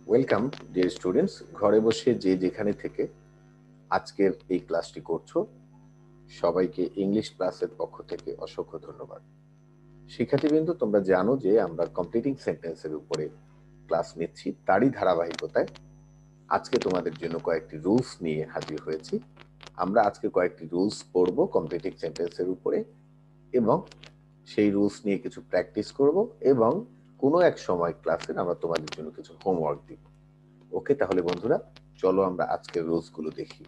Welcome dear students, ঘরে বসে যে যেখানে থেকে আজকের এই ক্লাসটি করছো সবাইকে ইংলিশ ক্লাসের পক্ষ থেকে অসংখ্য ধন্যবাদ। শিক্ষার্থীবৃন্দ, তোমরা জানো যে আমরা কমপ্লিটিং সেন্টেন্সের উপরে ক্লাস নিচ্ছি, তারই ধারাবাহিকতায় আজকে তোমাদের জন্য কয়েকটি রুলস নিয়ে হাজির হয়েছি। আমরা আজকে কয়েকটি রুলস পড়ব কমপ্লিটিং সেন্টেন্সের উপরে এবং সেই রুলস নিয়ে কিছু প্র্যাকটিস করব এবং কোনো এক সময় ক্লাসের আমরা তোমাদের জন্য কিছু হোমওয়ার্ক দিব। ওকে, তাহলে বন্ধুরা চলো আমরা আজকের রুলসগুলো দেখি।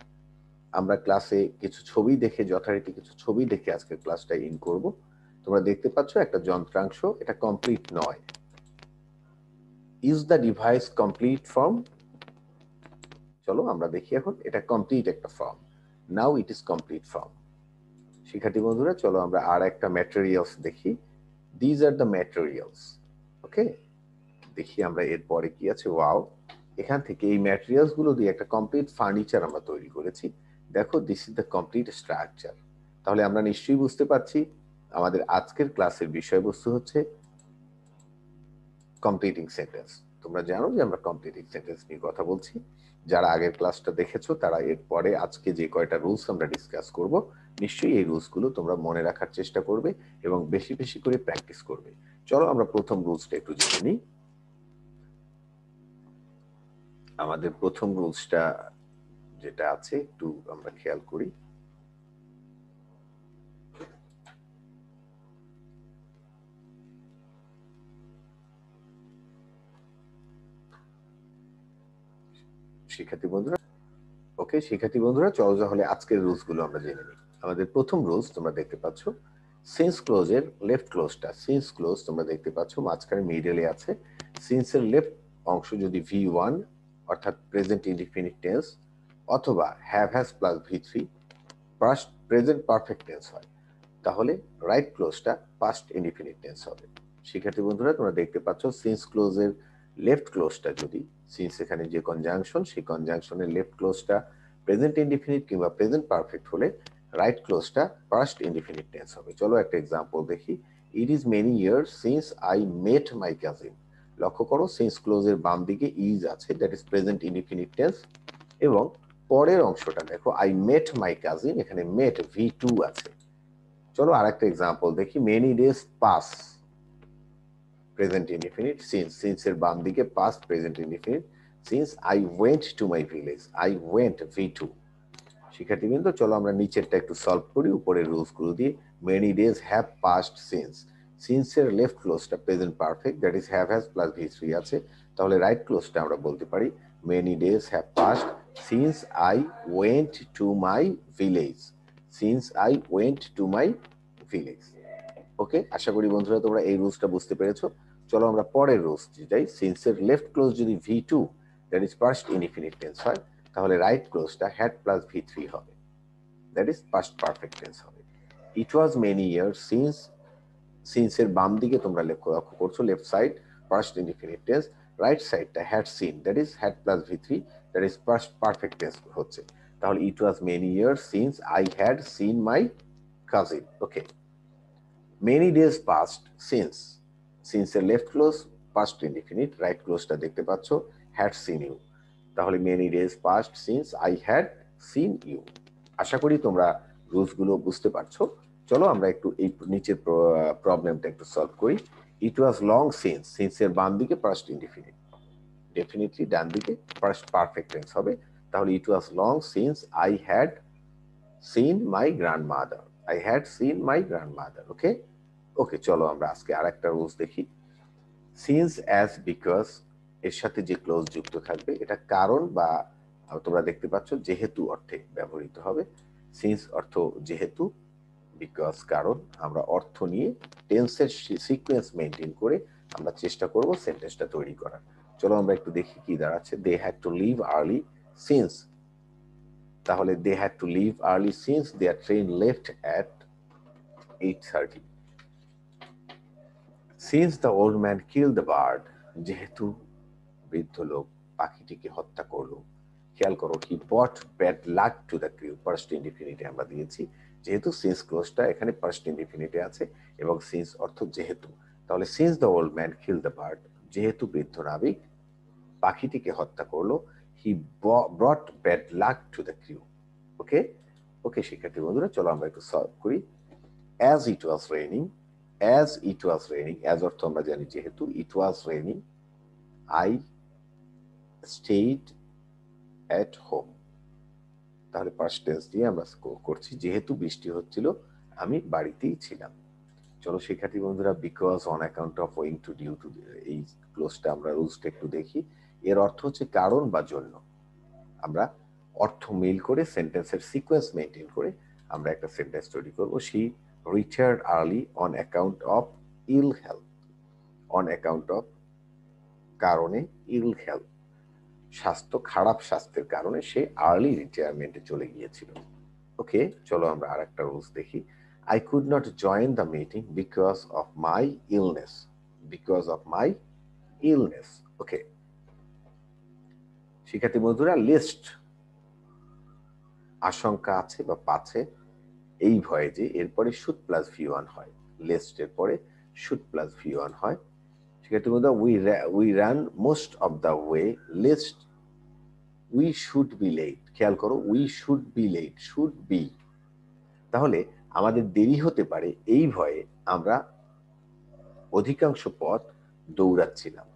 আমরা ক্লাসে কিছু ছবি দেখে যথারীতি কিছু ছবি দেখে আজকের ক্লাসটা ইন করব। তোমরা দেখতে পাচ্ছ একটা যন্ত্রাংশ, এটা কমপ্লিট নয়। Is the device complete form? চলো আমরা দেখি এখন এটা কমপ্লিট একটা form. Now it is complete form. শিক্ষার্থী বন্ধুরা চলো আমরা আর একটা ম্যাটেরিয়ালস দেখি। These are the materials. Okay, দেখি আমরা এরপরে কি আছে। ওয়াও, এখান থেকে এই ম্যাটেরিয়ালস গুলো দিয়ে একটা কমপ্লিট ফার্নিচার আমরা তৈরি করেছি। দেখো, this is the complete structure. তাহলে আমরা নিশ্চয়ই বুঝতে পারছি আমাদের আজকের ক্লাসের বিষয়বস্তু হচ্ছে কমপ্লিটিং সেন্টেন্স। তোমরা জানো যে আমরা কমপ্লিটিং সেন্টেন্স নিয়ে কথা বলছি। যারা আগের ক্লাসটা দেখেছো তারা এরপরে আজকে যে কয়টা রুলস আমরা ডিসকাস করব, নিশ্চয়ই এই রুলসগুলো তোমরা মনে রাখার চেষ্টা করবে এবং বেশি বেশি করে প্র্যাকটিস করবে। চলো আমরা প্রথম রুলসটা একটু জেনে নিই। আমাদের প্রথম রুলসটা যেটা আছে একটু আমরা খেয়াল করি। শিক্ষার্থী বন্ধুরা, ওকে শিক্ষার্থী বন্ধুরা চলো তাহলে আজকের রুলস গুলো আমরা জেনে নিই। আমাদের প্রথম রুলস তোমরা দেখতে পাচ্ছ সিন্স ক্লোজের লেফট ক্লোজটা। সিন্স ক্লোজ তোমরা দেখতে পাচ্ছ মাঝখানে মিডলে আছে। সিন্সের লেফট অংশ যদি V1 অর্থাৎ প্রেজেন্ট ইনডিফিনিট টেন্স অথবা have has plus V3 past present perfect tense হয়, তাহলে রাইট ক্লোজটা পাস্ট ইনডিফিনিট টেন্স হবে। শিক্ষার্থী বন্ধুরা তোমরা দেখতে পাচ্ছ সিন্স ক্লোজের লেফট ক্লোজটা যদি, সিন্স এখানে যে কনজাংশন, সেই কনজাংশনের লেফট ক্লোজটা প্রেজেন্ট ইনডিফিনিট কিংবা প্রেজেন্ট পারফেক্ট হলে রাইট ক্লোজটা পাস্ট ইনডিফিনিট টেন্স হবে। চলো একটা এক্সাম্পল দেখি। It is many years since I met my cousin. লক্ষ্য করো সিন্স ক্লোজের বাম দিকে ইজ আছে, that is present indefinite tense, এবং পরের অংশটা দেখো আই মেট মাই কাজিন, এখানে মেট V2 আছে। চলো আরেকটা এক্সাম্পল দেখি। Many days pass present indefinite since, সিন্সের বাম দিকে past present indefinite since I went to my village, I went V2। শিক্ষার্থীবৃন্দ চলো আমরা নিচেরটা একটু সলভ করি উপরের রুলস গুলো দিয়ে। Many days have passed since, সিন্সের লেফট ক্লোজটা present perfect, that is have has plus V3 আছে, তাহলে রাইট ক্লোজটা আমরা বলতে পারি many days have passed since I went to my village, since I went to my village. Okay, আশা করি বন্ধুরা তোমরা এই রুলসটা বুঝতে পেরেছো। চলো আমরা পরের রুলস যাই। সিন্সের লেফট ক্লোজ যদি V2 that is past indefinite tense হয়, তাহলে রাইট ক্লোজটা হ্যাড প্লাস V3 হবে, that is past perfect tense হবে। It was many years since, সিন্সের বাম দিকে তোমরা লক্ষ্য করছো left side past indefinite tense, right সাইডটা had seen, that is had plus V3, that is past perfect tense হচ্ছে। তাহলে it was many years since I had seen my cousin. Okay, many days passed since, সিন্সের left clause past indefinite, right ক্লোজটা দেখতে পাচ্ছ had seen you, তাহলে many days passed since I had seen you. আশা করি তোমরা রুলসগুলো বুঝতে পারছো। চলো আমরা একটু এই নিচের প্রবলেমটা একটু সলভ করি। ইট ওয়াজ লং সিন্স, সিন্সের বাম দিকে পাস্ট ইনডিফিনিট, ডেফিনেটলি ডান দিকে পাস্ট পারফেক্ট টেন্স হবে, তাহলে it was long since I had seen my grandmother, I had seen my grandmother. Okay okay, চলো আমরা আজকে আরেকটা রুলস দেখি। সিন্স অ্যাজ বিকজ এর সাথে যে ক্লোজ যুক্ত থাকবে এটা কারণ বা তোমরা দেখতে পাচ্ছ যেহেতু অর্থে ব্যবহৃত হবে। সিন্স অর্থ যেহেতু, বিকজ কারণ, আমরা অর্থ নিয়ে টেন্সের সিকোয়েন্স মেনটেন করে আমরা চেষ্টা করব সেন্টেন্সটা তৈরি করার। চলো আমরা একটু দেখি কি দাঁড়াচ্ছে। They had to leave early since, তাহলে they had to leave early since their train left at 8:30। Since the old man kill the bird, যেহেতু বৃদ্ধ লোক পাখিটিকে হত্যা করলো। খেয়াল করো, he brought bad luck to the crew, past ইনডিফিনিটে আমরা দিয়েছি, যেহেতু সিন্স ক্লোজটা এখানে পাস্ট ইনডিফিনিটে আছে এবং সিন্স অর্থ যেহেতু, তাহলে since the old man kill the bird, যেহেতু বৃদ্ধ নাবিক পাখিটিকে হত্যা করলো। He brought bad luck to the crew. Okay okay শিক্ষার্থী বন্ধুরা, চলো আমরা একটু সলভ করি। As it was raining, as it was raining, as অর্থ আমরা জানি যেহেতু, it was raining I stayed at home. তাহলে পাস্ট টেন্স দিয়ে আমরা করছি, যেহেতু বৃষ্টি হচ্ছিল আমি বাড়িতেই ছিলাম। চলো শিক্ষার্থী বন্ধুরা, because on account of owing to due to, এই ক্লোজটা আমরা রুলসটা একটু দেখি। এর অর্থ হচ্ছে কারণ বা জন্য। আমরা অর্থ মিল করে সেন্টেন্সের সিকোয়েন্স মেনটেন করে আমরা একটা সেন্টেন্স তৈরি করব। She retired early on account of ill health, on account of কারণে, ইল হেলথ স্বাস্থ্য, খারাপ স্বাস্থ্যের কারণে সে আর্লি রিটায়ারমেন্টে চলে গিয়েছিল। ওকে, চলো আমরা আর একটা রুলস দেখি। I could not join the meeting because of my illness. Because of my illness. Okay. শিক্ষার্থী বন্ধুরা, লিস্ট আশঙ্কা আছে বা পাচ্ছে এই ভয়ে যে এরপরে শুড প্লাস ভি1 হয়, লিস্টের পরে শুড প্লাস ভি1 হয়। শিক্ষার্থী বন্ধুরা, we ran most of the way lest we should be late. খেয়াল করো, we should be late, should be, তাহলে আমাদের দেরি হতে পারে এই ভয়ে আমরা অধিকাংশ পথ দৌড়াচ্ছিলাম।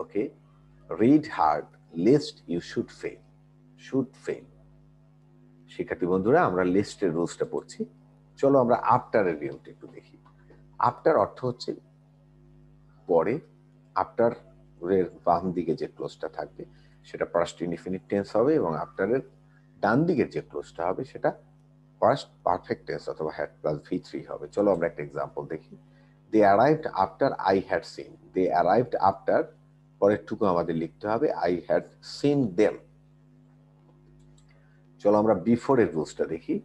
Okay, read hard lest you should fail, should fail. শিক্ষার্থী বন্ধুরা, আমরা লিস্টের রুলসটা পড়ছি। চলো আমরা আফটারের নিয়মটা একটু দেখি। আফটার অর্থ হচ্ছে পরে, আফটার এর বাম দিকে যে ক্লোজটা থাকবে সেটা পাস্ট ইনডিফিনিট টেন্স হবে, এবং আফটারের ডান দিকের যে ক্লোজটা হবে সেটা পাস্ট পারফেক্ট টেন্স অথবা হ্যাড প্লাস ভি3 হবে। চলো আমরা একটা এক্সাম্পল দেখি। They arrived after I had seen, they arrived after, পরেরটুকু আমাদের লিখতে হবে আই হ্যাড সিন দেম। চলো আমরা বিফোর এর রুলসটা দেখি।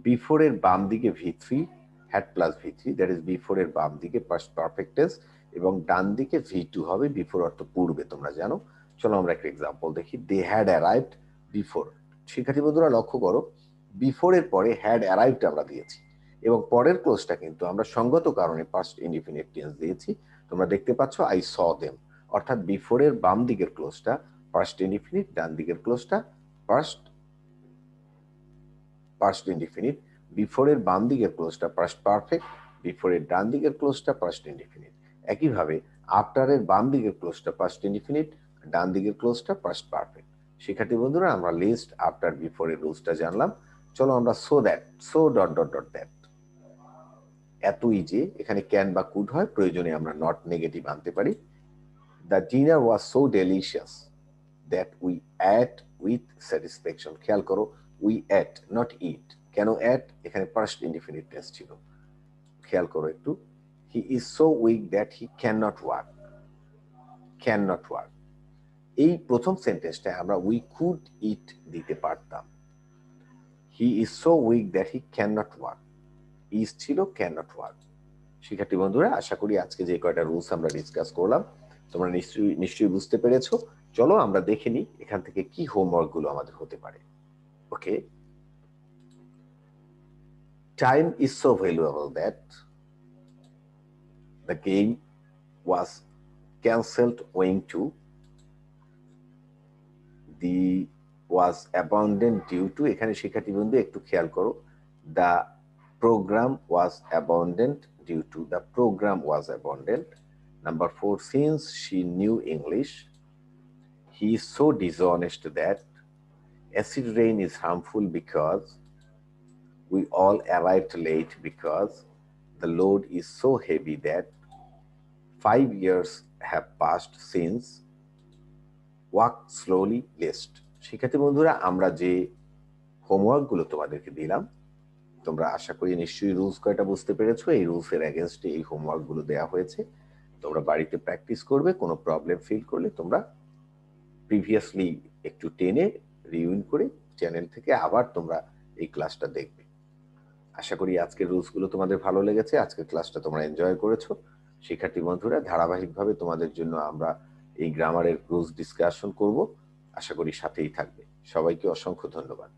বিফোর এর বাম দিকে ভি3, হ্যাড প্লাস ভি3, দ্যাট ইজ বিফোর এর বাম দিকে পাস্ট পারফেক্ট টেন্স, এবং ডান দিকে ভি2 হবে। বিফোর অর্থ পূর্বে, তোমরা জানো। চলো আমরা একটা এক্সাম্পল দেখি। They had arrived before. শিক্ষার্থী বন্ধুরা লক্ষ্য করো, বিফোর এর পরে হ্যাড অ্যারাইভড আমরা দিয়েছি, এবং পরের ক্লোজটা কিন্তু আমরা সঙ্গত কারণে পাস্ট ইনডিফিনিট টেন্স দিয়েছি। তোমরা দেখতে পাচ্ছ আই স দেম, অর্থাৎ বিফোর এর বাম দিকের ক্লোজটা পাস্ট ইনডিফিনিট, ডান দিকের ক্লোজটা পাস্ট পাস্ট ইনডিফিনিট। বিফোর এর বাম দিকের ক্লোজটা পাস্ট পারফেক্ট, বিফোর এর ডান দিকের ক্লোজটা পাস্ট ইনডিফিনিট। একইভাবে আফটার এর বাম দিকের ক্লোজটা পাস্ট ইনডিফিনিট, ডান দিকের ক্লোজটা পাস্ট পারফেক্ট। শিক্ষার্থী বন্ধুরা, আমরা লিস্ট, আফটার, বিফোর এর রুলসটা জানলাম। চলো আমরা so that, so dot dot dot that, এতই যে, এখানে ক্যান বা কুড হয়, প্রয়োজনে আমরা নট নেগেটিভ আনতে পারি। The dinner was so delicious that we at with satisfaction. খেয়াল করো, উই অ্যাট, নট ইট। কেন অ্যাট? এখানে পাস্ট ইনডিফিনিট টেন্স ছিল। খেয়াল করো একটু। He is so weak that he can not walk, can not walk. এই প্রথম সেন্টেন্সটা আমরা উই কুড ইট দিতে পারতাম। He is so weak that he can not walk, is ছিল, ক্যান নট ওয়াক। শিক্ষার্থী বন্ধুরা, আশা করি আজকে যে কয়টা রুলস আমরা ডিসকাস করলাম তোমরা নিশ্চয়ই বুঝতে পেরেছো। চলো আমরা দেখে নিই এখান থেকে কি হোমওয়ার্ক গুলো আমাদের হতে পারে। Okay, time is so valuable that the game was cancelled owing to, the was abandoned due to. এখানে শিক্ষার্থী বন্ধু একটু খেয়াল করো, the program was abandoned due to, the program was abandoned. Number 4, since she knew English, he is so dishonest that acid rain is harmful because we all arrived late because the load is so heavy that 5 years have passed since walk slowly list. শিক্ষার্থী বন্ধুরা, আমরা যে homework গুলো তোমাদেরকে দিলাম, তোমরা আশা করি নিশ্চয়ই রুলস কয়টা বুঝতে পেরেছো। এই রুলসের এগেনস্টে এই হোমওয়ার্ক গুলো দেওয়া হয়েছে, তোমরা বাড়িতে প্র্যাকটিস করবে। কোনো প্রবলেম ফিল করলে তোমরা প্রিভিয়াসলি একটু টেনে রিউইন করে চ্যানেল থেকে আবার তোমরা এই ক্লাসটা দেখবে। আশা করি আজকের রুলস গুলো তোমাদের ভালো লেগেছে, আজকের ক্লাসটা তোমরা এনজয় করেছো। শিক্ষার্থী বন্ধুরা, ধারাবাহিকভাবে তোমাদের জন্য আমরা এই গ্রামারের রুলস ডিসকাশন করব, আশা করি সাথেই থাকবে। সবাইকে অসংখ্য ধন্যবাদ।